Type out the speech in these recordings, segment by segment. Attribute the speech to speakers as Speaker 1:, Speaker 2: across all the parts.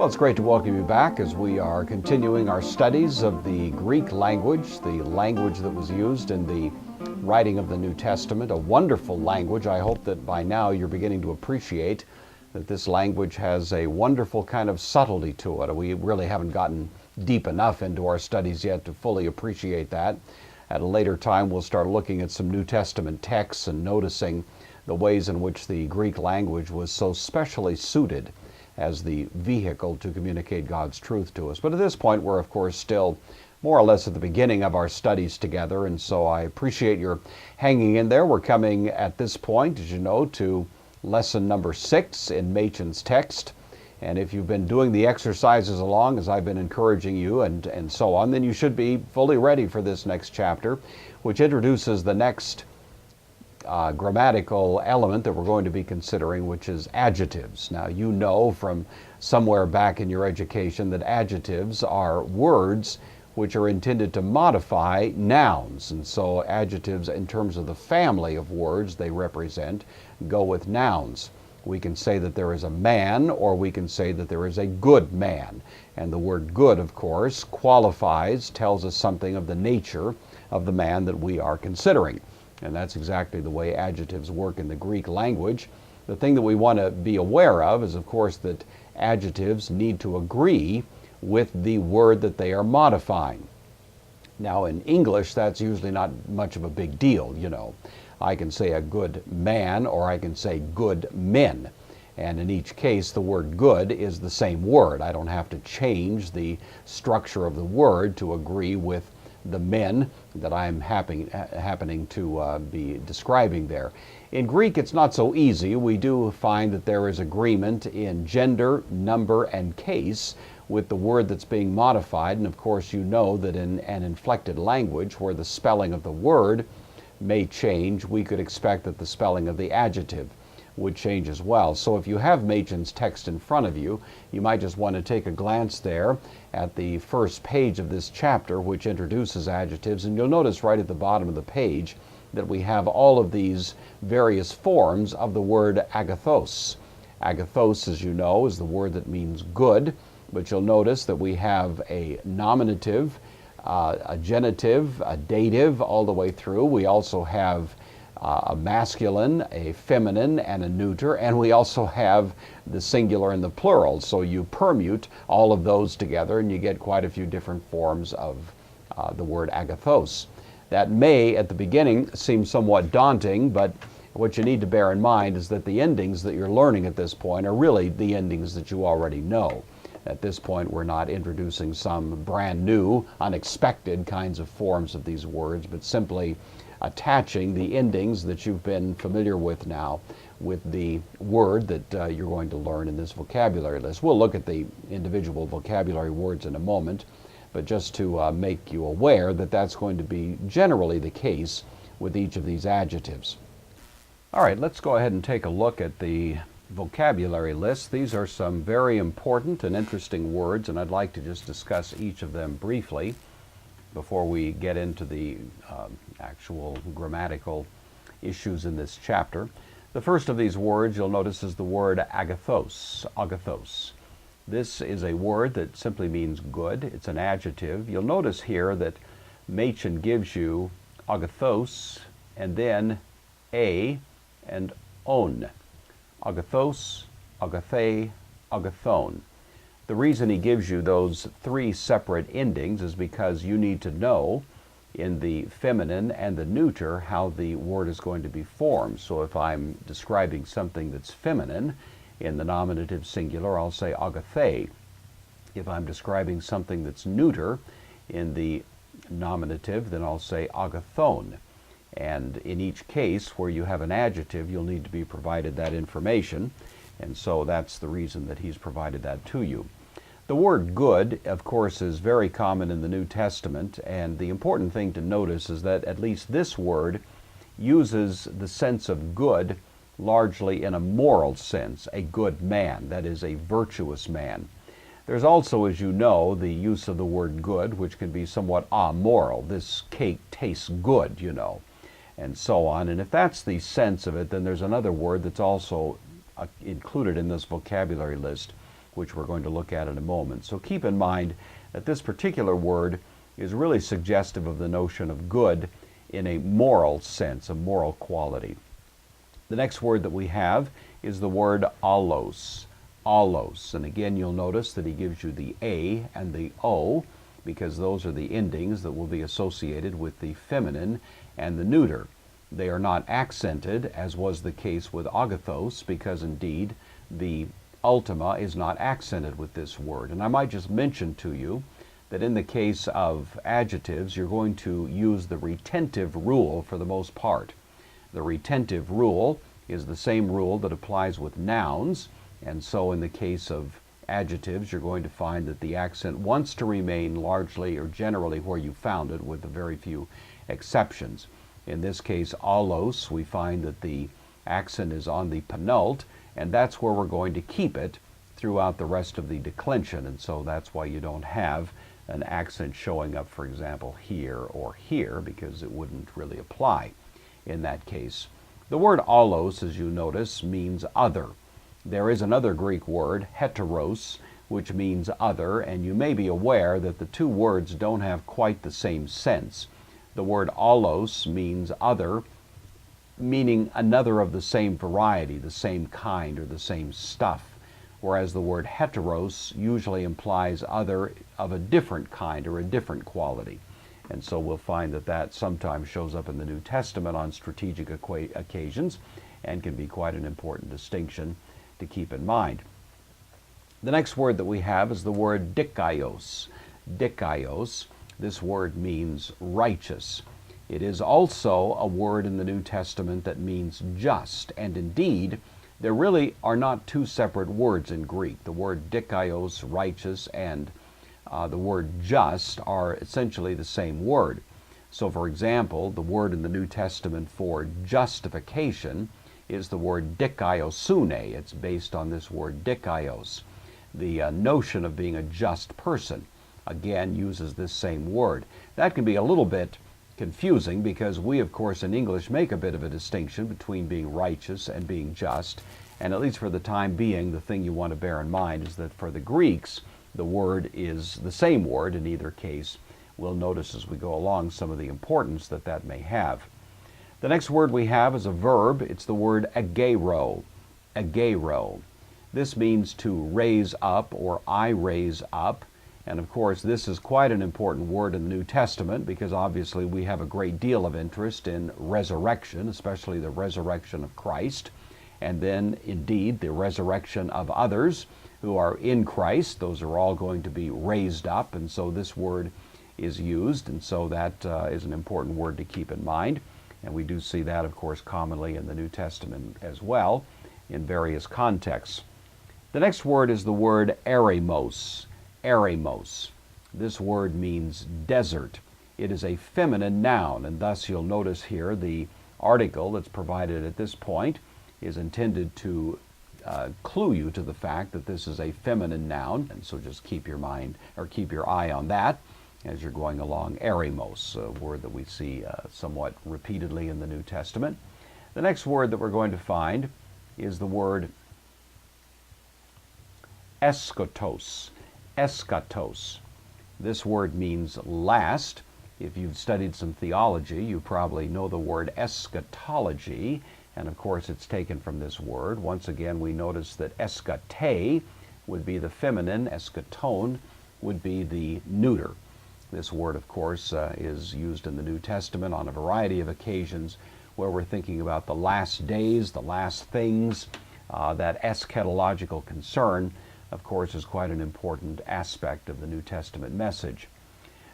Speaker 1: Well, it's great to welcome you back as we are continuing our studies of the Greek language, the language that was used in the writing of the New Testament, a wonderful language. I hope that by now you're beginning to appreciate that this language has a wonderful kind of subtlety to it. We really haven't gotten deep enough into our studies yet to fully appreciate that. At a later time, we'll start looking at some New Testament texts and noticing the ways in which the Greek language was so specially suited as the vehicle to communicate God's truth to us. But at this point, we're of course still more or less at the beginning of our studies together, and so I appreciate your hanging in there. We're coming at this point, as you know, to lesson number 6 in Machen's text. And if you've been doing the exercises along as I've been encouraging you and so on, then you should be fully ready for this next chapter, which introduces the next grammatical element that we're going to be considering, which is adjectives. Now, you know from somewhere back in your education that adjectives are words which are intended to modify nouns. And so adjectives, in terms of the family of words they represent, go with nouns. We can say that there is a man, or we can say that there is a good man. And the word good, of course, qualifies, tells us something of the nature of the man that we are considering. And that's exactly the way adjectives work in the Greek language. The thing that we want to be aware of is, of course, that adjectives need to agree with the word that they are modifying. Now, in English, that's usually not much of a big deal, you know. I can say a good man, or I can say good men. And in each case, the word good is the same word. I don't have to change the structure of the word to agree with the men that I'm happening to be describing there. In Greek, it's not so easy. We do find that there is agreement in gender, number, and case with the word that's being modified. And of course, you know that in an inflected language where the spelling of the word may change, we could expect that the spelling of the adjective would change as well. So if you have Machen's text in front of you, you might just want to take a glance there at the first page of this chapter, which introduces adjectives, and you'll notice right at the bottom of the page that we have all of these various forms of the word agathos. Agathos, as you know, is the word that means good, but you'll notice that we have a nominative, a genitive, a dative all the way through. We also have a masculine, a feminine, and a neuter, and we also have the singular and the plural. So you permute all of those together and you get quite a few different forms of the word agathos. That may, at the beginning, seem somewhat daunting, but what you need to bear in mind is that the endings that you're learning at this point are really the endings that you already know. At this point, we're not introducing some brand new, unexpected kinds of forms of these words, but simply attaching the endings that you've been familiar with now with the word that you're going to learn in this vocabulary list. We'll look at the individual vocabulary words in a moment, but just to make you aware that that's going to be generally the case with each of these adjectives. All right, let's go ahead and take a look at the vocabulary list. These are some very important and interesting words, and I'd like to just discuss each of them briefly before we get into the actual grammatical issues in this chapter. The first of these words you'll notice is the word agathos. Agathos. This is a word that simply means good. It's an adjective. You'll notice here that Machen gives you agathos and then a and on. Agathos, agathe, agathon. The reason he gives you those three separate endings is because you need to know in the feminine and the neuter how the word is going to be formed. So if I'm describing something that's feminine in the nominative singular, I'll say agathe. If I'm describing something that's neuter in the nominative, then I'll say agathon. And in each case where you have an adjective, you'll need to be provided that information. And so that's the reason that he's provided that to you. The word good, of course, is very common in the New Testament, and the important thing to notice is that at least this word uses the sense of good largely in a moral sense, a good man, that is, a virtuous man. There's also, as you know, the use of the word good, which can be somewhat amoral. This cake tastes good, you know, and so on. And if that's the sense of it, then there's another word that's also included in this vocabulary list, which we're going to look at in a moment. So keep in mind that this particular word is really suggestive of the notion of good in a moral sense, a moral quality. The next word that we have is the word allos. Allos. And again, you'll notice that he gives you the A and the O, because those are the endings that will be associated with the feminine and the neuter. They are not accented, as was the case with agathos, because indeed the ultima is not accented with this word. And I might just mention to you that in the case of adjectives, you're going to use the retentive rule for the most part. The retentive rule is the same rule that applies with nouns, and so in the case of adjectives, you're going to find that the accent wants to remain largely or generally where you found it, with a very few exceptions. In this case, allos, we find that the accent is on the penult, and that's where we're going to keep it throughout the rest of the declension, and so that's why you don't have an accent showing up, for example, here or here, because it wouldn't really apply in that case. The word allos, as you notice, means other. There is another Greek word, heteros, which means other, and you may be aware that the two words don't have quite the same sense. The word allos means other, meaning another of the same variety, the same kind, or the same stuff, whereas the word heteros usually implies other of a different kind or a different quality. And so we'll find that that sometimes shows up in the New Testament on strategic occasions and can be quite an important distinction to keep in mind. The next word that we have is the word dikaios. Dikaios. This word means righteous. It is also a word in the New Testament that means just, and indeed, there really are not two separate words in Greek. The word dikaios, righteous, and the word just are essentially the same word. So, for example, the word in the New Testament for justification is the word dikaiosune. It's based on this word dikaios. The notion of being a just person, again, uses this same word. That can be a little bit confusing because we, of course, in English make a bit of a distinction between being righteous and being just. And at least for the time being, the thing you want to bear in mind is that for the Greeks, the word is the same word in either case. We'll notice as we go along some of the importance that that may have. The next word we have is a verb. It's the word agero. Agero. This means to raise up, or I raise up. And of course, this is quite an important word in the New Testament because obviously we have a great deal of interest in resurrection, especially the resurrection of Christ, and then indeed the resurrection of others who are in Christ. Those are all going to be raised up, and so this word is used, and so that is an important word to keep in mind. And we do see that, of course, commonly in the New Testament as well in various contexts. The next word is the word eremos. Eremos. This word means desert. It is a feminine noun, and thus you'll notice here the article that's provided at this point is intended to clue you to the fact that this is a feminine noun, and so just keep your mind or keep your eye on that as you're going along. Eremos, a word that we see somewhat repeatedly in the New Testament. The next word that we're going to find is the word eskatos. Eskatos. This word means last. If you've studied some theology, you probably know the word eschatology, and of course it's taken from this word. Once again, we notice that eskate would be the feminine, eschaton would be the neuter. This word, of course, is used in the New Testament on a variety of occasions where we're thinking about the last days, the last things. That eschatological concern, of course, is quite an important aspect of the New Testament message.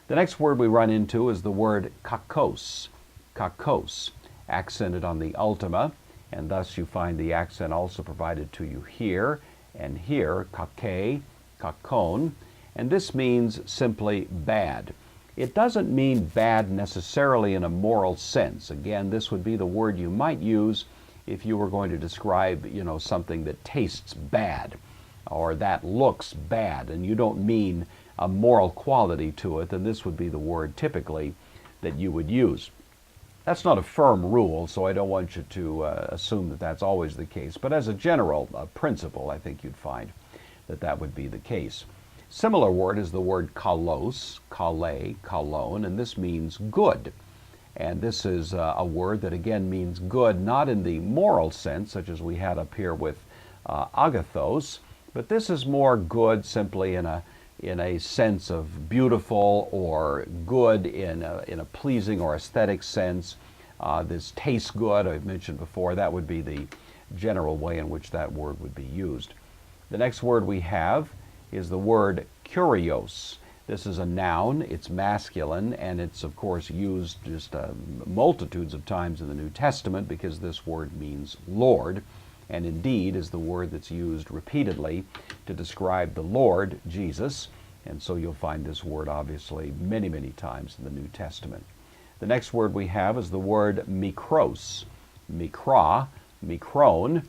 Speaker 1: The next word we run into is the word kakos. Kakos, accented on the ultima, and thus you find the accent also provided to you here and here, kake, kakon, and this means simply bad. It doesn't mean bad necessarily in a moral sense. Again, this would be the word you might use if you were going to describe, something that tastes bad or that looks bad, and you don't mean a moral quality to it, then this would be the word typically that you would use. That's not a firm rule, so I don't want you to assume that that's always the case, but as a general principle, I think you'd find that would be the case. Similar word is the word kalos, kale, kalon, and this means good. And this is a word that again means good, not in the moral sense, such as we had up here with agathos, but this is more good simply in a sense of beautiful, or good in a pleasing or aesthetic sense. This tastes good, I've mentioned before. That would be the general way in which that word would be used. The next word we have is the word kurios. This is a noun, it's masculine, and it's of course used just multitudes of times in the New Testament because this word means Lord, and indeed is the word that's used repeatedly to describe the Lord Jesus, and so you'll find this word obviously many, many times in the New Testament. The next word we have is the word mikros. Mikra, mikron.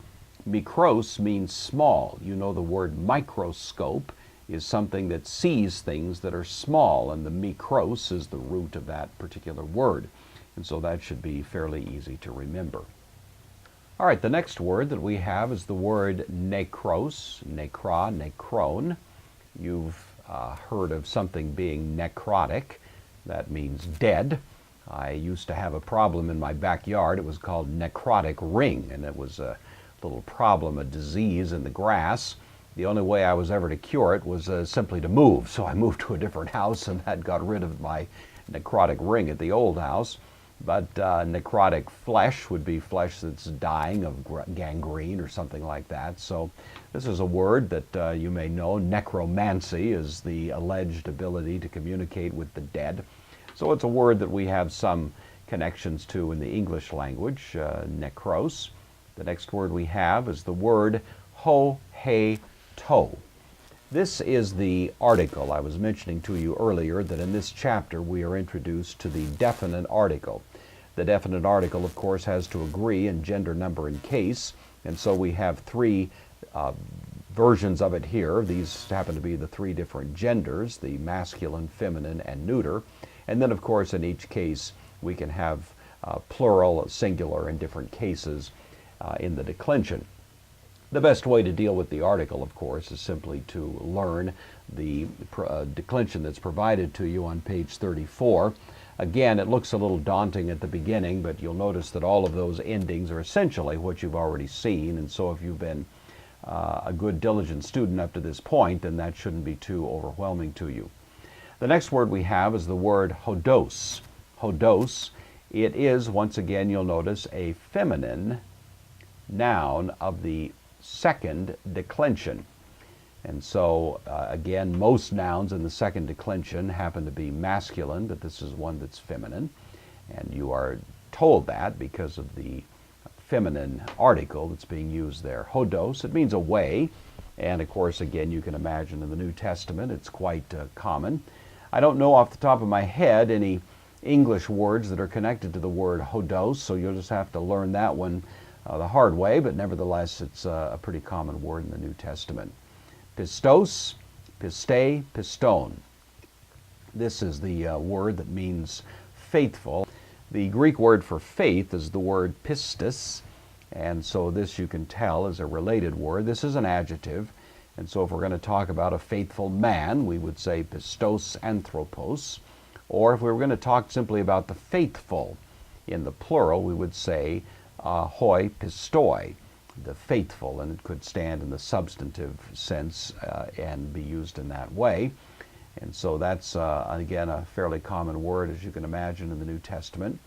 Speaker 1: Mikros means small. You know the word microscope is something that sees things that are small, and the mikros is the root of that particular word. And so that should be fairly easy to remember. All right, the next word that we have is the word nekros, nekra, nekron. You've heard of something being necrotic. That means dead. I used to have a problem in my backyard. It was called necrotic ring, and it was a little problem, a disease in the grass. The only way I was ever to cure it was simply to move. So I moved to a different house, and that got rid of my necrotic ring at the old house. But necrotic flesh would be flesh that's dying of gangrene or something like that. So this is a word that you may know. Necromancy is the alleged ability to communicate with the dead. So it's a word that we have some connections to in the English language, necros. The next word we have is the word ho, he, to. This is the article. I was mentioning to you earlier that in this chapter we are introduced to the definite article. The definite article, of course, has to agree in gender, number, and case, and so we have three versions of it here. These happen to be the three different genders, the masculine, feminine, and neuter. And then, of course, in each case we can have plural, singular in different cases in the declension. The best way to deal with the article, of course, is simply to learn the declension that's provided to you on page 34. Again, it looks a little daunting at the beginning, but you'll notice that all of those endings are essentially what you've already seen, and so if you've been a good, diligent student up to this point, then that shouldn't be too overwhelming to you. The next word we have is the word hodos. Hodos. It is, once again, you'll notice, a feminine noun of the second declension. And so, again, most nouns in the second declension happen to be masculine, but this is one that's feminine. And you are told that because of the feminine article that's being used there. Hodos, it means away. And of course, again, you can imagine in the New Testament, it's quite common. I don't know off the top of my head any English words that are connected to the word hodos, so you'll just have to learn that one the hard way, but nevertheless, it's a pretty common word in the New Testament. Pistos, piste, piston. This is the word that means faithful. The Greek word for faith is the word pistis, and so this you can tell is a related word. This is an adjective, and so if we're going to talk about a faithful man, we would say pistos anthropos, or if we were going to talk simply about the faithful in the plural, we would say hoi pistoi, the faithful, and it could stand in the substantive sense and be used in that way. And so that's, again, a fairly common word, as you can imagine, in the New Testament.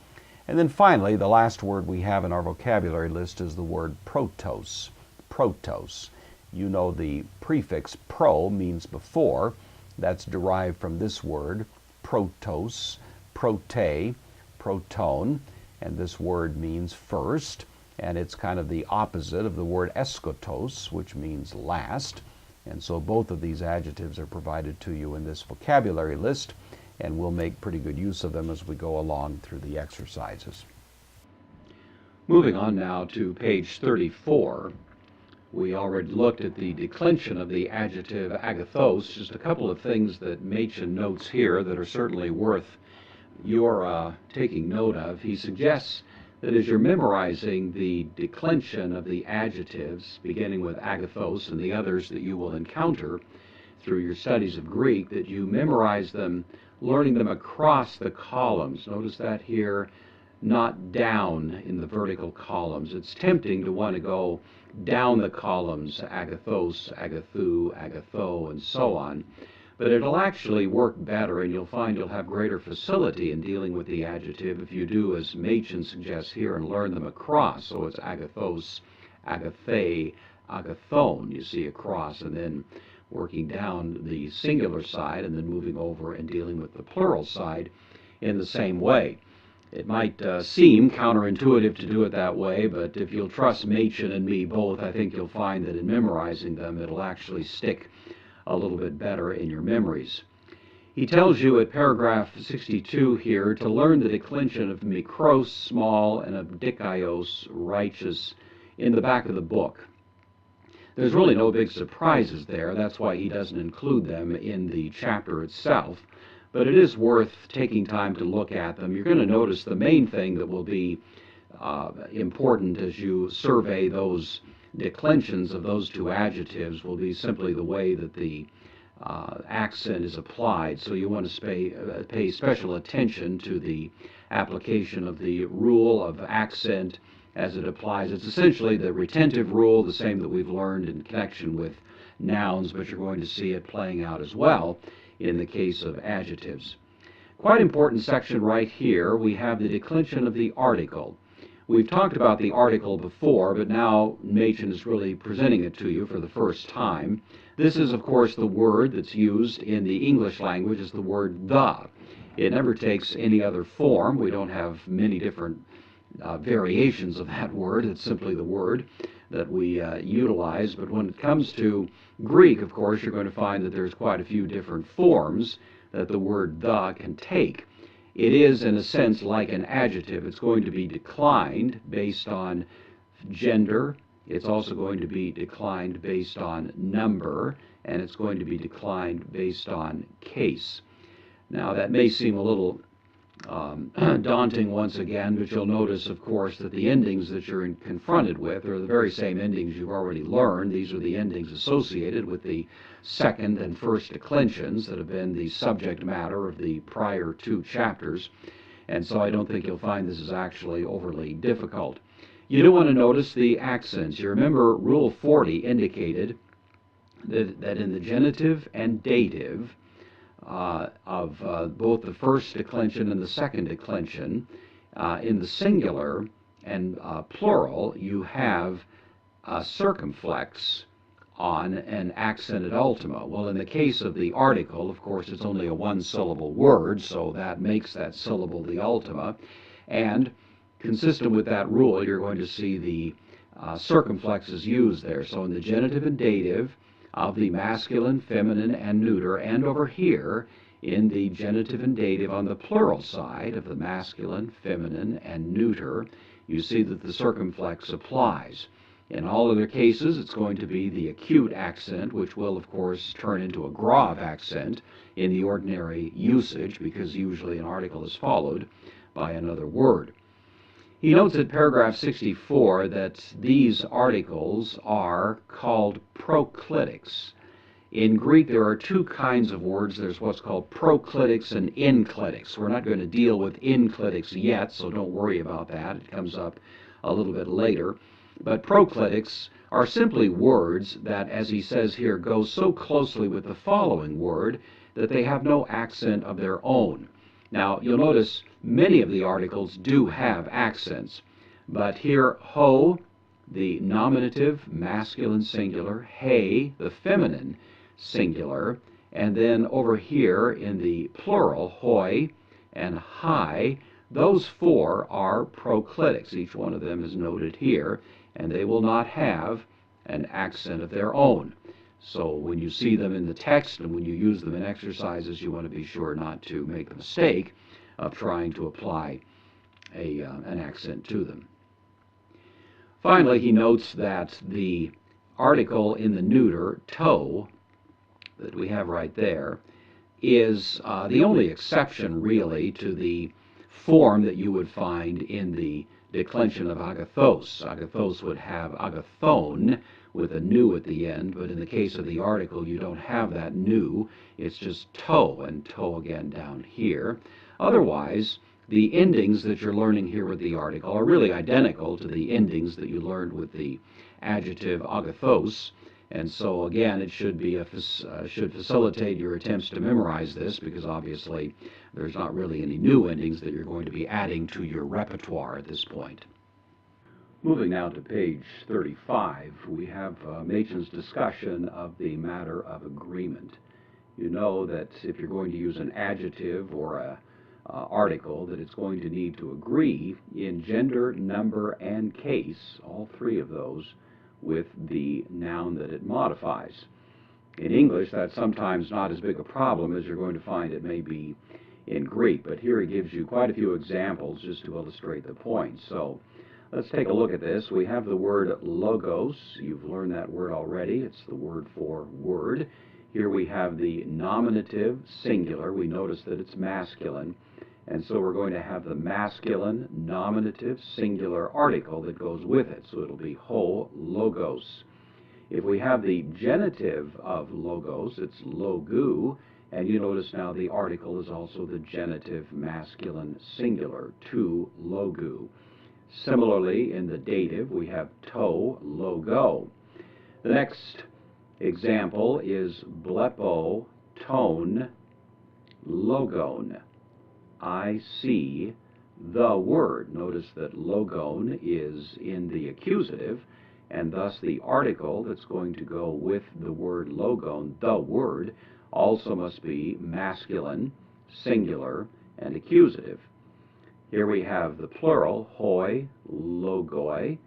Speaker 1: And then finally, the last word we have in our vocabulary list is the word protos. Protos. You know the prefix pro means before. That's derived from this word, protos, prote, proton, and this word means first, and it's kind of the opposite of the word eskotos, which means last. And so both of these adjectives are provided to you in this vocabulary list, and we'll make pretty good use of them as we go along through the exercises. Moving on now to page 34. We already looked at the declension of the adjective agathos. Just a couple of things that Machen notes here that are certainly worth your taking note of. He suggests that as you're memorizing the declension of the adjectives, beginning with agathos and the others that you will encounter through your studies of Greek, that you memorize them, learning them across the columns. Notice that here, not down in the vertical columns. It's tempting to want to go down the columns, agathos, agathu, agatho, and so on. But it'll actually work better, and you'll find you'll have greater facility in dealing with the adjective if you do as Machen suggests here and learn them across. So it's agathos, agathe, agathon, you see, across, and then working down the singular side and then moving over and dealing with the plural side in the same way. It might seem counterintuitive to do it that way, but if you'll trust Machen and me both, I think you'll find that in memorizing them, it'll actually stick a little bit better in your memories. He tells you at paragraph 62 here to learn the declension of mikros, small, and of dikaios, righteous, in the back of the book. There's really no big surprises there. That's why he doesn't include them in the chapter itself. But it is worth taking time to look at them. You're going to notice the main thing that will be important as you survey those declensions of those two adjectives will be simply the way that the accent is applied. So you want to pay special attention to the application of the rule of accent as it applies. It's essentially the retentive rule, the same that we've learned in connection with nouns, but you're going to see it playing out as well in the case of adjectives. Quite important section right here, we have the declension of the article. We've talked about the article before, but now Machen is really presenting it to you for the first time. This is, of course, the word that's used in the English language as the word the. It never takes any other form. We don't have many different variations of that word. It's simply the word that we utilize. But when it comes to Greek, of course, you're going to find that there's quite a few different forms that the word the can take. It is, in a sense, like an adjective. It's going to be declined based on gender. It's also going to be declined based on number, and it's going to be declined based on case. Now, that may seem a little daunting once again, but you'll notice, of course, that the endings that you're confronted with are the very same endings you've already learned. These are the endings associated with the second and first declensions that have been the subject matter of the prior two chapters, and so I don't think you'll find this is actually overly difficult. You do want to notice the accents. You remember Rule 40 indicated that in the genitive and dative of both the first declension and the second declension, in the singular and plural, you have a circumflex on an accented ultima. Well, in the case of the article, of course, it's only a one-syllable word, so that makes that syllable the ultima. And consistent with that rule, you're going to see the circumflexes used there. So in the genitive and dative of the masculine, feminine, and neuter, and over here in the genitive and dative on the plural side of the masculine, feminine, and neuter, you see that the circumflex applies. In all other cases, it's going to be the acute accent, which will, of course, turn into a grave accent in the ordinary usage, because usually an article is followed by another word. He notes at paragraph 64 that these articles are called proclitics. In Greek, there are two kinds of words. There's what's called proclitics and enclitics. We're not going to deal with enclitics yet, so don't worry about that. It comes up a little bit later. But proclitics are simply words that, as he says here, go so closely with the following word that they have no accent of their own. Now, you'll notice many of the articles do have accents, but here, ho, the nominative, masculine singular, he, the feminine singular, and then over here in the plural, hoi and hai, those four are proclitics. Each one of them is noted here, and they will not have an accent of their own. So when you see them in the text and when you use them in exercises, you want to be sure not to make the mistake of trying to apply an accent to them. Finally, he notes that the article in the neuter, to, that we have right there, is the only exception, really, to the form that you would find in the declension of agathos. Agathos would have agathon with a nu at the end, but in the case of the article, you don't have that nu. It's just toe, and toe again down here. Otherwise, the endings that you're learning here with the article are really identical to the endings that you learned with the adjective agathos. And so again, it should facilitate your attempts to memorize this, because obviously there's not really any new endings that you're going to be adding to your repertoire at this point. Moving now to page 35, we have Machen's discussion of the matter of agreement. You know that if you're going to use an adjective or a article, that it's going to need to agree in gender, number, and case, all three of those, with the noun that it modifies. In English, that's sometimes not as big a problem as you're going to find it may be in Greek, but here he gives you quite a few examples just to illustrate the point. So let's take a look at this. We have the word logos. You've learned that word already. It's the word for word. Here we have the nominative singular. We notice that it's masculine. And so we're going to have the masculine nominative singular article that goes with it. So it'll be ho logos. If we have the genitive of logos, it's logu. And you notice now the article is also the genitive masculine singular, to logu. Similarly, in the dative, we have to logo. The next example is blepo tone logon. I see the word. Notice that logon is in the accusative, and thus the article that's going to go with the word logon, the word, also must be masculine, singular, and accusative. Here we have the plural, hoi, logoi,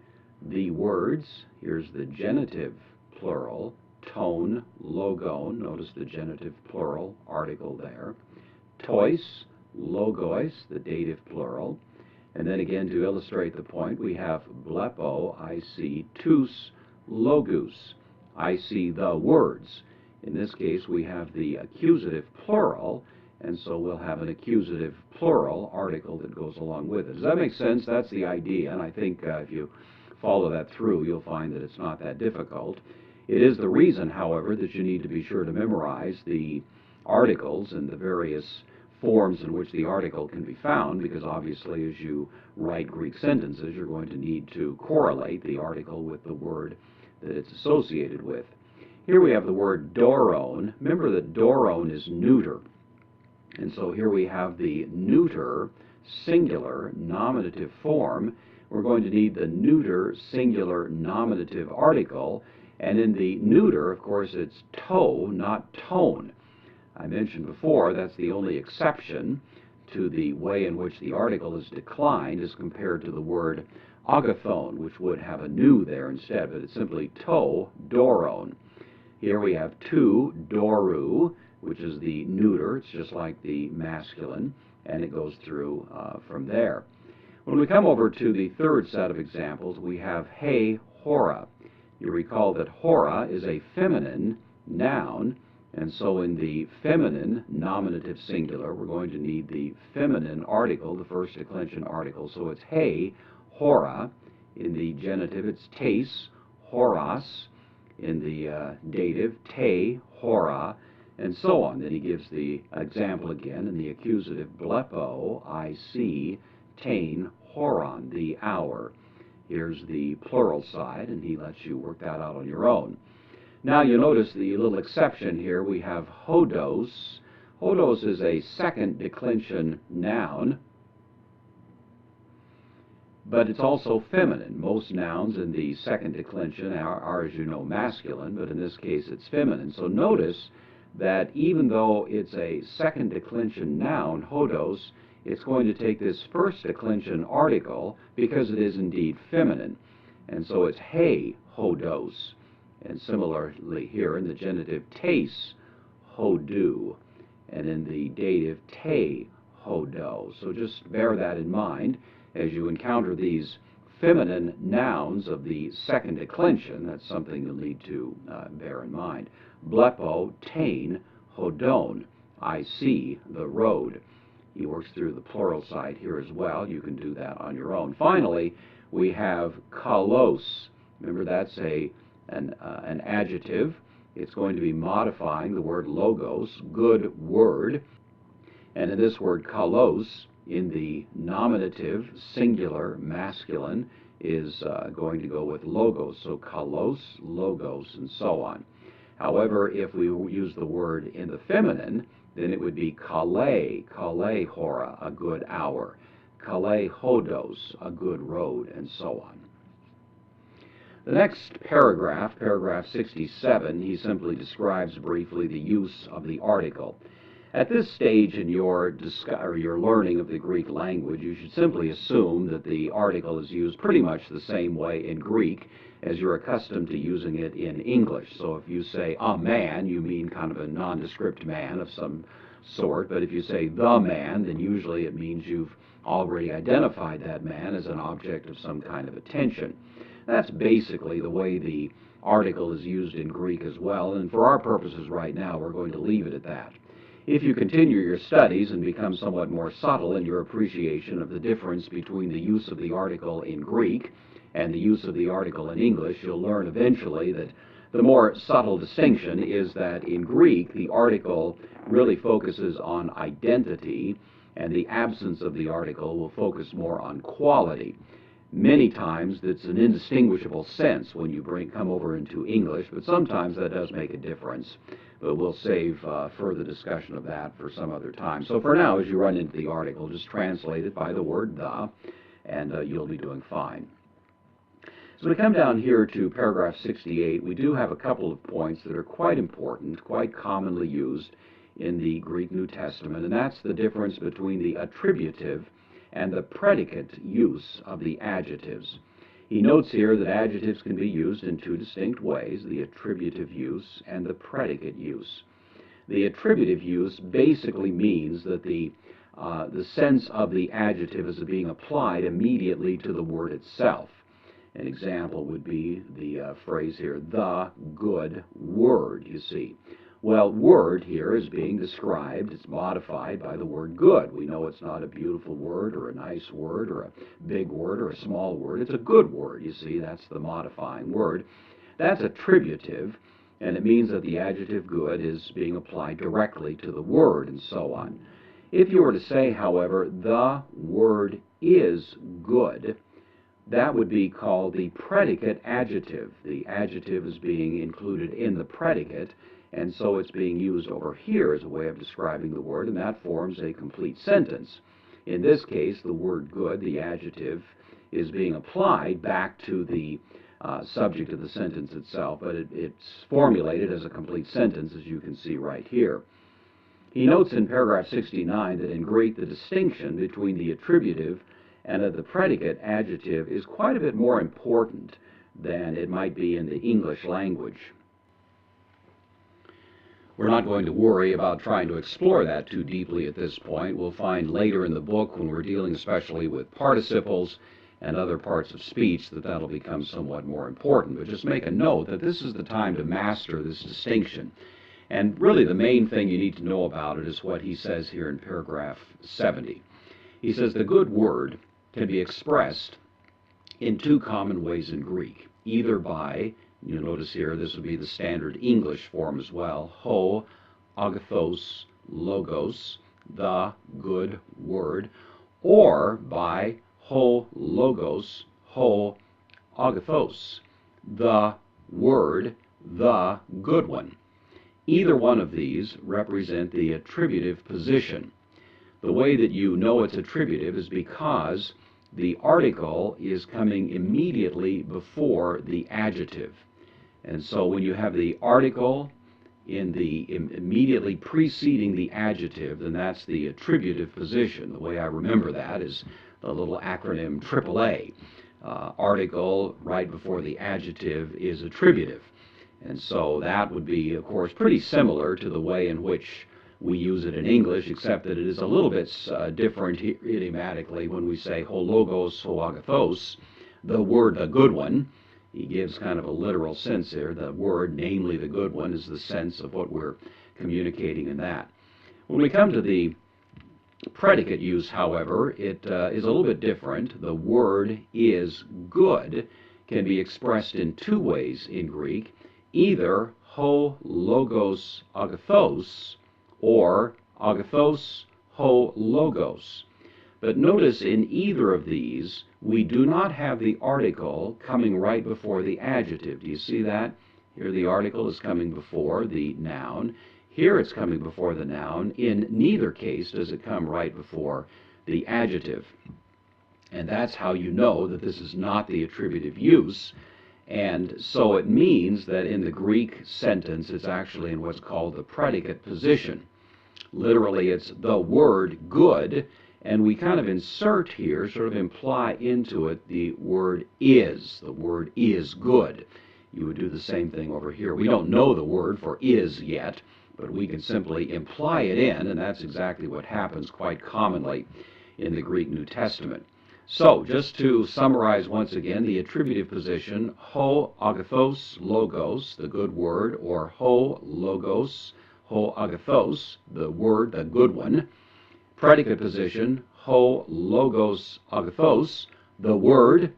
Speaker 1: the words. Here's the genitive plural, tone, logon. Notice the genitive plural article there. Tois, logos, the dative plural. And then again, to illustrate the point, we have blepo, I see, tous, logus, I see the words. In this case, we have the accusative plural, and so we'll have an accusative plural article that goes along with it. Does that make sense? That's the idea, and I think if you follow that through, you'll find that it's not that difficult. It is the reason, however, that you need to be sure to memorize the articles and the various forms in which the article can be found, because obviously as you write Greek sentences, you're going to need to correlate the article with the word that it's associated with. Here we have the word doron. Remember that doron is neuter. And so here we have the neuter singular nominative form. We're going to need the neuter singular nominative article. And in the neuter, of course, it's to, not tone. I mentioned before that's the only exception to the way in which the article is declined as compared to the word agathon, which would have a nu there instead, but it's simply to, doron. Here we have to, doru, which is the neuter. It's just like the masculine, and it goes through from there. When we come over to the third set of examples, we have he hora. You recall that hora is a feminine noun, and so in the feminine nominative singular, we're going to need the feminine article, the first declension article. So it's he hora. In the genitive, it's tes, horas. In the dative, te, hora, and so on. Then he gives the example again in the accusative, blepo, I see, tain, horon, the hour. Here's the plural side, and he lets you work that out on your own. Now you notice the little exception here. We have hodos. Hodos is a second declension noun, but it's also feminine. Most nouns in the second declension are, as you know, masculine, but in this case it's feminine. So notice that even though it's a second declension noun, hodos, it's going to take this first declension article because it is indeed feminine. And so it's he hodos. And similarly here in the genitive, tes hodu. And in the dative, te hodo. So just bear that in mind as you encounter these feminine nouns of the second declension. That's something you'll need to bear in mind. Blepo, tain, hodon, I see the road. He works through the plural side here as well. You can do that on your own. Finally, we have kalos. Remember, that's an adjective. It's going to be modifying the word logos, good word. And in this word kalos, in the nominative, singular, masculine, is going to go with logos. So kalos, logos, and so on. However, if we use the word in the feminine, then it would be kale hora, a good hour, kale hodos, a good road, and so on. The next paragraph, paragraph 67, he simply describes briefly the use of the article. At this stage in your learning of the Greek language, you should simply assume that the article is used pretty much the same way in Greek as you're accustomed to using it in English. So if you say a man, you mean kind of a nondescript man of some sort, but if you say the man, then usually it means you've already identified that man as an object of some kind of attention. That's basically the way the article is used in Greek as well, and for our purposes right now, we're going to leave it at that. If you continue your studies and become somewhat more subtle in your appreciation of the difference between the use of the article in Greek and the use of the article in English, you'll learn eventually that the more subtle distinction is that in Greek, the article really focuses on identity, and the absence of the article will focus more on quality. Many times it's an indistinguishable sense when you come over into English, but sometimes that does make a difference. But we'll save further discussion of that for some other time. So for now, as you run into the article, just translate it by the word the, and you'll be doing fine. So we come down here to paragraph 68. We do have a couple of points that are quite important, quite commonly used in the Greek New Testament, and that's the difference between the attributive and the predicate use of the adjectives. He notes here that adjectives can be used in two distinct ways, the attributive use and the predicate use. The attributive use basically means that the sense of the adjective is being applied immediately to the word itself. An example would be the phrase here, the good word, you see. Well, word here is being described, it's modified by the word good. We know it's not a beautiful word or a nice word or a big word or a small word. It's a good word, you see. That's the modifying word. That's attributive, and it means that the adjective good is being applied directly to the word and so on. If you were to say, however, the word is good, that would be called the predicate adjective. The adjective is being included in the predicate, and so it's being used over here as a way of describing the word, and that forms a complete sentence. In this case, the word good, the adjective, is being applied back to the subject of the sentence itself, but it's formulated as a complete sentence, as you can see right here. He notes in paragraph 69 that in Greek the distinction between the attributive and the predicate adjective is quite a bit more important than it might be in the English language. We're not going to worry about trying to explore that too deeply at this point. We'll find later in the book, when we're dealing especially with participles and other parts of speech, that that'll become somewhat more important. But just make a note that this is the time to master this distinction. And really the main thing you need to know about it is what he says here in paragraph 70. He says the good word can be expressed in two common ways in Greek, either by, you'll notice here, this would be the standard English form as well, ho, agathos, logos, the good word, or by ho, logos, ho, agathos, the word, the good one. Either one of these represent the attributive position. The way that you know it's attributive is because the article is coming immediately before the adjective. And so when you have the article in the immediately preceding the adjective, then that's the attributive position. The way I remember that is the little acronym AAA. Article right before the adjective is attributive. And so that would be, of course, pretty similar to the way in which we use it in English, except that it is a little bit different idiomatically when we say ho logos, ho agathos, the word, the good one. He gives kind of a literal sense here. The word, namely the good one, is the sense of what we're communicating in that. When we come to the predicate use, however, it is a little bit different. The word is good can be expressed in two ways in Greek, either ho logos agathos or agathos ho logos. But notice in either of these, we do not have the article coming right before the adjective. Do you see that? Here the article is coming before the noun. Here it's coming before the noun. In neither case does it come right before the adjective. And that's how you know that this is not the attributive use. And so it means that in the Greek sentence, it's actually in what's called the predicate position. Literally, it's the word good, and we kind of insert here, sort of imply into it the word is. The word is good. You would do the same thing over here. We don't know the word for is yet, but we can simply imply it in, and that's exactly what happens quite commonly in the Greek New Testament. So, just to summarize once again, the attributive position, ho agathos logos, the good word, or ho logos, ho agathos, the word, the good one. Predicate position, ho logos agathos, the word,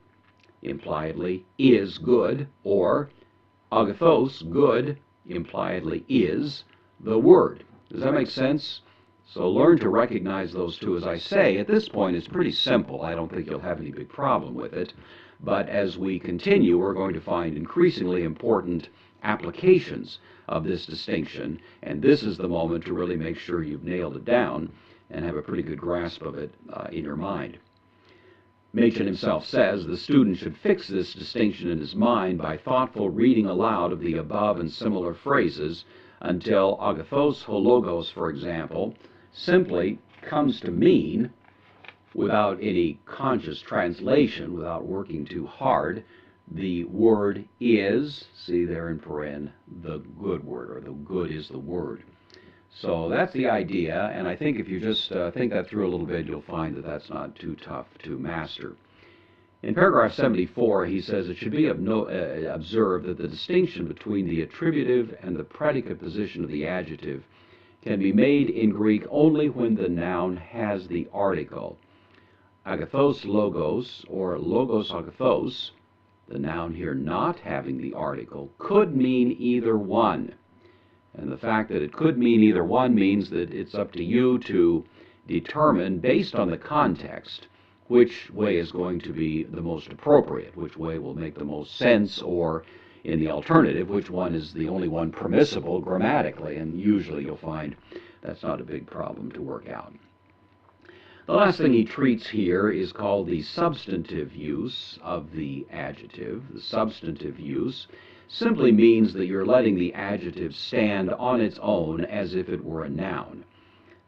Speaker 1: impliedly, is good, or agathos, good, impliedly is the word. Does that make sense? So learn to recognize those two. As I say, at this point it's pretty simple. I don't think you'll have any big problem with it. But as we continue, we're going to find increasingly important applications of this distinction, and this is the moment to really make sure you've nailed it down and have a pretty good grasp of it in your mind. Machen himself says the student should fix this distinction in his mind by thoughtful reading aloud of the above and similar phrases until agathos ho logos, for example, simply comes to mean, without any conscious translation, without working too hard, the word is, see there in paren, the good word, or the good is the word. So that's the idea, and I think if you just think that through a little bit, you'll find that that's not too tough to master. In paragraph 74, he says it should be observed that the distinction between the attributive and the predicate position of the adjective can be made in Greek only when the noun has the article. Agathos logos, or logos agathos, the noun here not having the article, could mean either one. And the fact that it could mean either one means that it's up to you to determine, based on the context, which way is going to be the most appropriate, which way will make the most sense, or in the alternative, which one is the only one permissible grammatically, and usually you'll find that's not a big problem to work out. The last thing he treats here is called the substantive use of the adjective. The substantive use simply means that you're letting the adjective stand on its own as if it were a noun.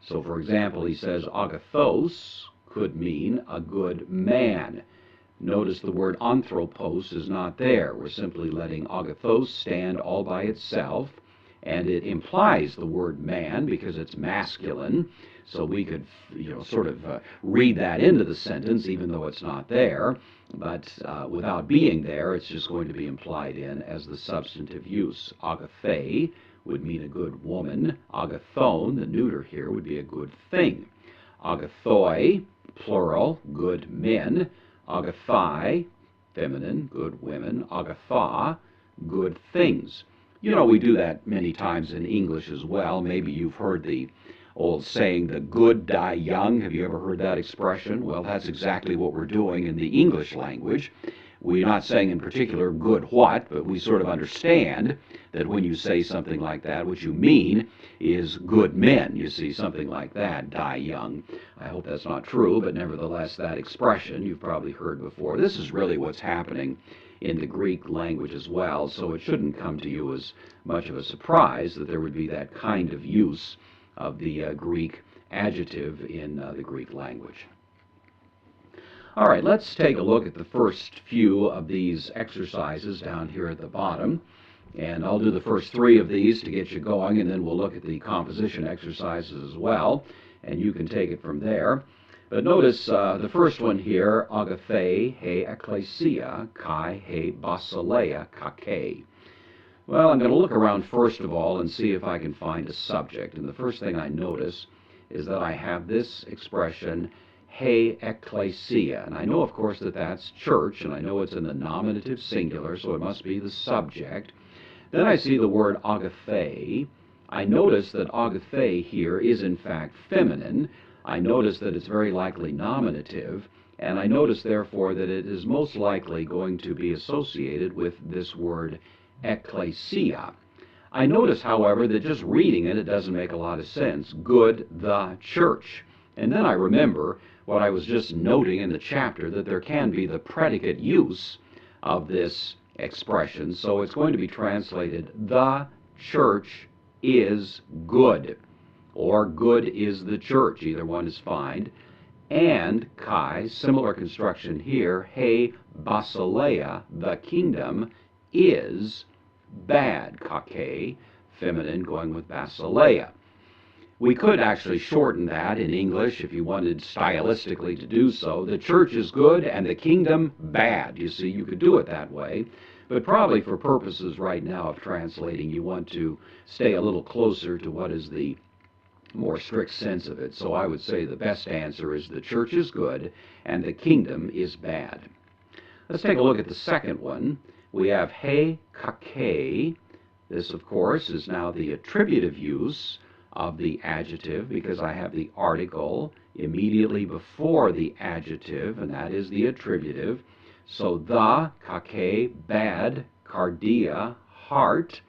Speaker 1: So, for example, he says agathos could mean a good man. Notice the word anthropos is not there. We're simply letting agathos stand all by itself, and it implies the word man because it's masculine. So we could, sort of read that into the sentence, even though it's not there. But without being there, it's just going to be implied in as the substantive use. Agathe would mean a good woman. Agathon, the neuter here, would be a good thing. Agathoi, plural, good men. Agathai, feminine, good women. Agatha, good things. We do that many times in English as well. Maybe you've heard the old saying, the good die young. Have you ever heard that expression? Well, that's exactly what we're doing in the English language. We're not saying in particular good what, but we sort of understand that when you say something like that, what you mean is good men. You see, something like that, die young. I hope that's not true, but nevertheless, that expression you've probably heard before. This is really what's happening in the Greek language as well, so it shouldn't come to you as much of a surprise that there would be that kind of use of the Greek adjective in the Greek language. All right, let's take a look at the first few of these exercises down here at the bottom. And I'll do the first three of these to get you going, and then we'll look at the composition exercises as well, and you can take it from there. But notice the first one here, agathe he ecclesia kai he basileia kake. Well, I'm going to look around first of all and see if I can find a subject. And the first thing I notice is that I have this expression, he ecclesia. And I know, of course, that that's church, and I know it's in the nominative singular, so it must be the subject. Then I see the word agape. I notice that agape here is in fact feminine. I notice that it's very likely nominative, and I notice therefore that it is most likely going to be associated with this word ecclesia. I notice, however, that just reading it doesn't make a lot of sense. Good, the church. And then I remember what I was just noting in the chapter, that there can be the predicate use of this expression. So it's going to be translated, the church is good, or good is the church. Either one is fine. And kai, similar construction here, he basileia, the kingdom, is bad. Kake, feminine, going with basileia. We could actually shorten that in English if you wanted stylistically to do so. The church is good and the kingdom bad. You see, you could do it that way. But probably for purposes right now of translating, you want to stay a little closer to what is the more strict sense of it. So I would say the best answer is the church is good and the kingdom is bad. Let's take a look at the second one. We have he kake. This, of course, is now the attributive use of the adjective because I have the article immediately before the adjective, and that is the attributive. So the, kake, bad, cardia, heart.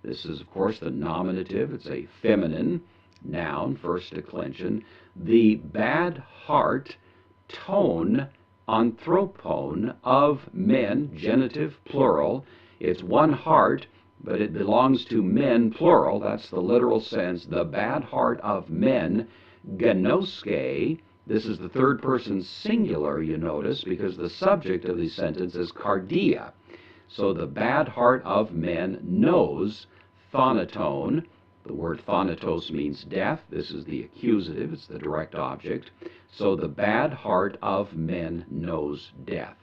Speaker 1: This is, of course, the nominative. It's a feminine noun, first declension. The bad heart, tone, anthropon, of men, genitive, plural. It's one heart, but it belongs to men, plural. That's the literal sense. The bad heart of men, genoske. This is the third person singular, you notice, because the subject of the sentence is cardia. So the bad heart of men knows, thanaton. The word thanatos means death. This is the accusative. It's the direct object. So the bad heart of men knows death.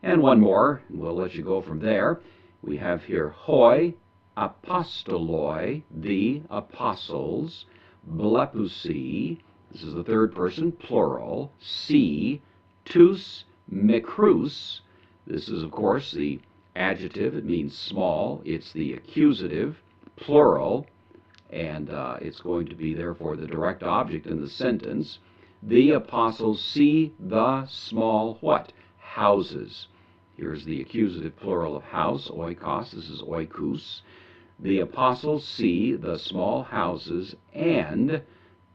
Speaker 1: And one more, and we'll let you go from there. We have here hoi apostoloi, the apostles, blepusi. This is the third person, plural. Si, tous mikrous. This is, of course, the adjective. It means small. It's the accusative, plural. And it's going to be, therefore, the direct object in the sentence. The apostles see the small what? Houses. Here's the accusative plural of house, oikos. This is oikous. The apostles see the small houses, and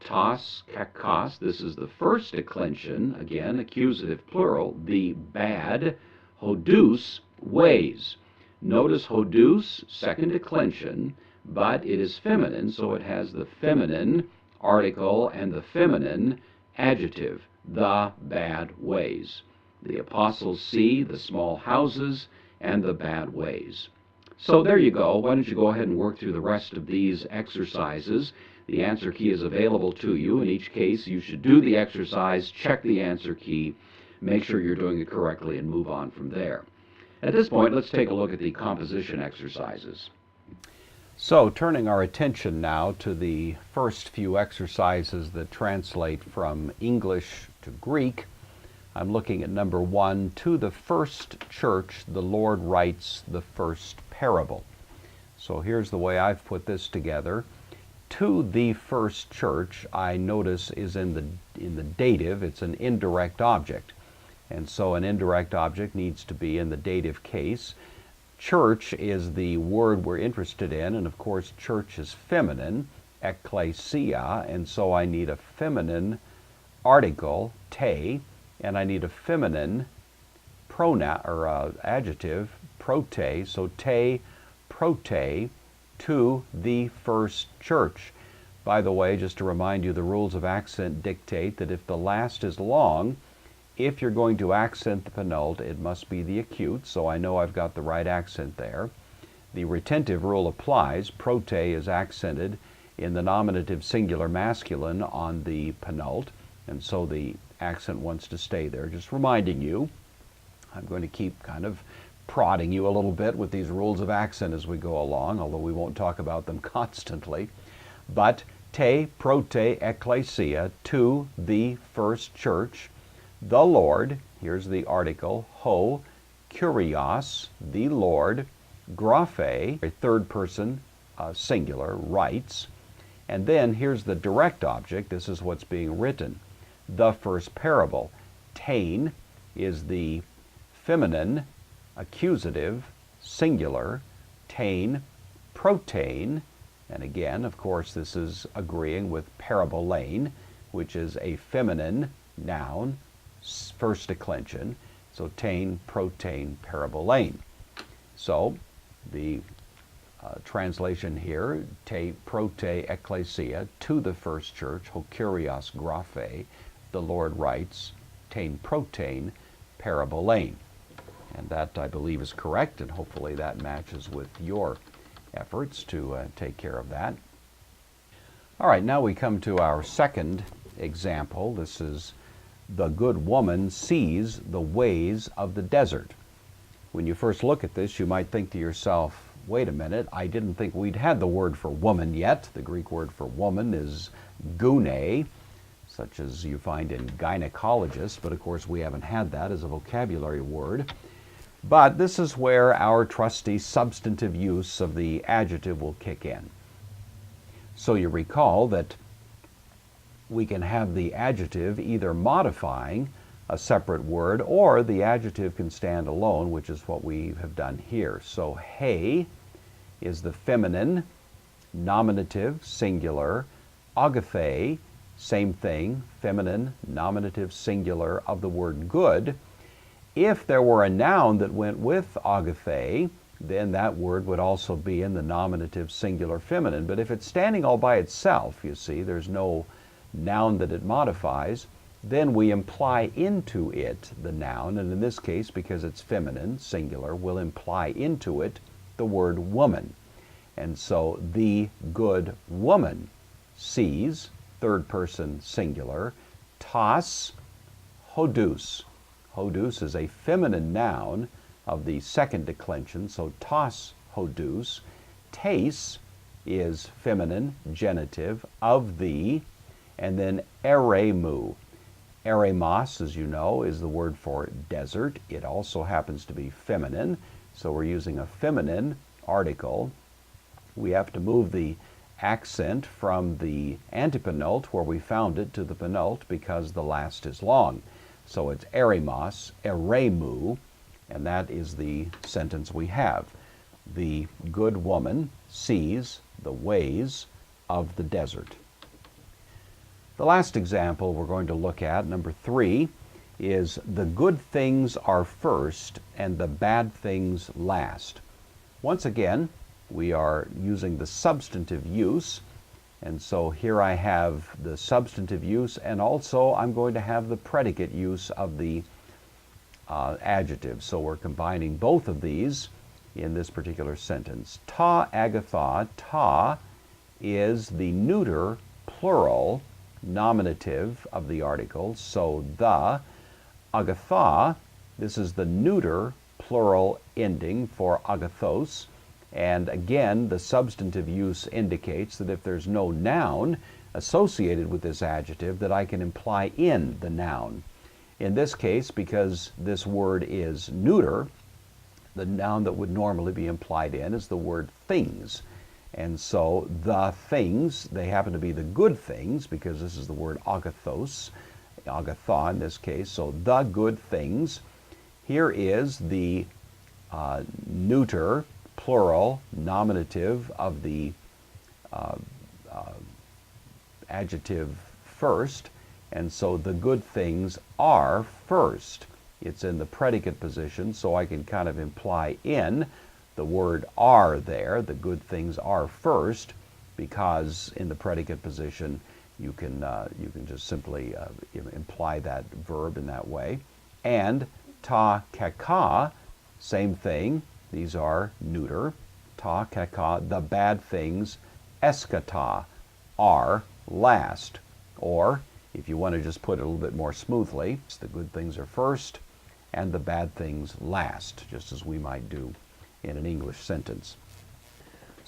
Speaker 1: tas kakos. This is the first declension, again, accusative plural, the bad, hodous, ways. Notice hodous, second declension, but it is feminine, so it has the feminine article and the feminine adjective, the bad ways. The apostles see the small houses and the bad ways. So there you go. Why don't you go ahead and work through the rest of these exercises. The answer key is available to you. In each case, you should do the exercise, check the answer key, make sure you're doing it correctly, and move on from there. At this point, let's take a look at the composition exercises. So, turning our attention now to the first few exercises that translate from English to Greek, I'm looking at number 1. To the first church, the Lord writes the first parable. So here's the way I've put this together. To the first church, I notice, is in the dative. It's an indirect object. And so an indirect object needs to be in the dative case. Church is the word we're interested in, and of course church is feminine, ecclesia, and so I need a feminine article, te, and I need a feminine pronoun or adjective, prote. So te, prote, to the first church. By the way, just to remind you, the rules of accent dictate that if the last is long, if you're going to accent the penult, it must be the acute, so I know I've got the right accent there. The retentive rule applies. Prote is accented in the nominative singular masculine on the penult, and so the accent wants to stay there. Just reminding you, I'm going to keep kind of prodding you a little bit with these rules of accent as we go along, although we won't talk about them constantly. But te prote ecclesia, to the first church, the Lord, here's the article, ho, kurios, the Lord, graphe, a third person singular, writes, and then here's the direct object, this is what's being written, the first parable. Tain is the feminine accusative singular, tain, protein, and again, of course, this is agreeing with parabolane, which is a feminine noun, first declension. So tain, protein, parabolane. So the translation here, te prote ecclesia, to the first church, ho kurios graphe, the Lord writes, tain protein, parabolane. And that, I believe, is correct, and hopefully that matches with your efforts to take care of that. All right, now we come to our second example. This is, the good woman sees the ways of the desert. When you first look at this, you might think to yourself, wait a minute, I didn't think we'd had the word for woman yet. The Greek word for woman is gune, such as you find in gynecologist, but of course we haven't had that as a vocabulary word. But this is where our trusty substantive use of the adjective will kick in. So you recall that we can have the adjective either modifying a separate word, or the adjective can stand alone, which is what we have done here. So he is the feminine nominative singular, agathe, same thing, feminine nominative singular of the word good. If there were a noun that went with agathe, then that word would also be in the nominative singular feminine. But if it's standing all by itself, you see, there's no noun that it modifies, then we imply into it the noun, and in this case, because it's feminine, singular, we'll imply into it the word woman. And so, the good woman sees, third person singular, tas hodous. Hodous is a feminine noun of the second declension, so tas hodous. Tes is feminine genitive of the, and then eremu. Eremos, as you know, is the word for desert. It also happens to be feminine, so we're using a feminine article. We have to move the accent from the antepenult, where we found it, to the penult because the last is long. So it's eremos, eremu, and that is the sentence we have. The good woman sees the ways of the desert. The last example we're going to look at, number 3, is the good things are first and the bad things last. Once again, we are using the substantive use, and so here I have the substantive use, and also I'm going to have the predicate use of the adjective. So we're combining both of these in this particular sentence. Ta agatha, ta is the neuter plural nominative of the article, so the. Agatha, this is the neuter plural ending for agathos, and again the substantive use indicates that if there's no noun associated with this adjective, that I can imply in the noun. In this case, because this word is neuter, the noun that would normally be implied in is the word things. And so the things, they happen to be the good things, because this is the word agathos, agatha in this case, so the good things. Here is the neuter, plural, nominative of the adjective first, and so the good things are first. It's in the predicate position, so I can kind of imply in the word are there. The good things are first, because in the predicate position you can just simply imply that verb in that way. And ta kaka, same thing. These are neuter. Ta kaka, the bad things, eskata, are last. Or, if you want to just put it a little bit more smoothly, the good things are first and the bad things last, just as we might do in an English sentence.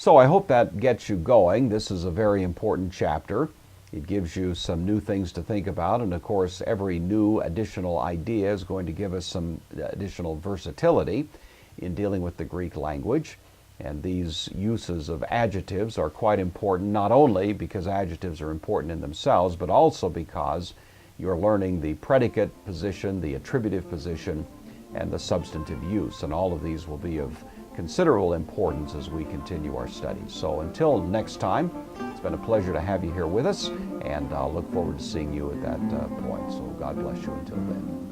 Speaker 1: So I hope that gets you going. This is a very important chapter. It gives you some new things to think about, and of course every new additional idea is going to give us some additional versatility in dealing with the Greek language. And these uses of adjectives are quite important, not only because adjectives are important in themselves, but also because you're learning the predicate position, the attributive position, and the substantive use. And all of these will be of considerable importance as we continue our studies. So until next time, it's been a pleasure to have you here with us, and I'll look forward to seeing you at that point. So God bless you until then.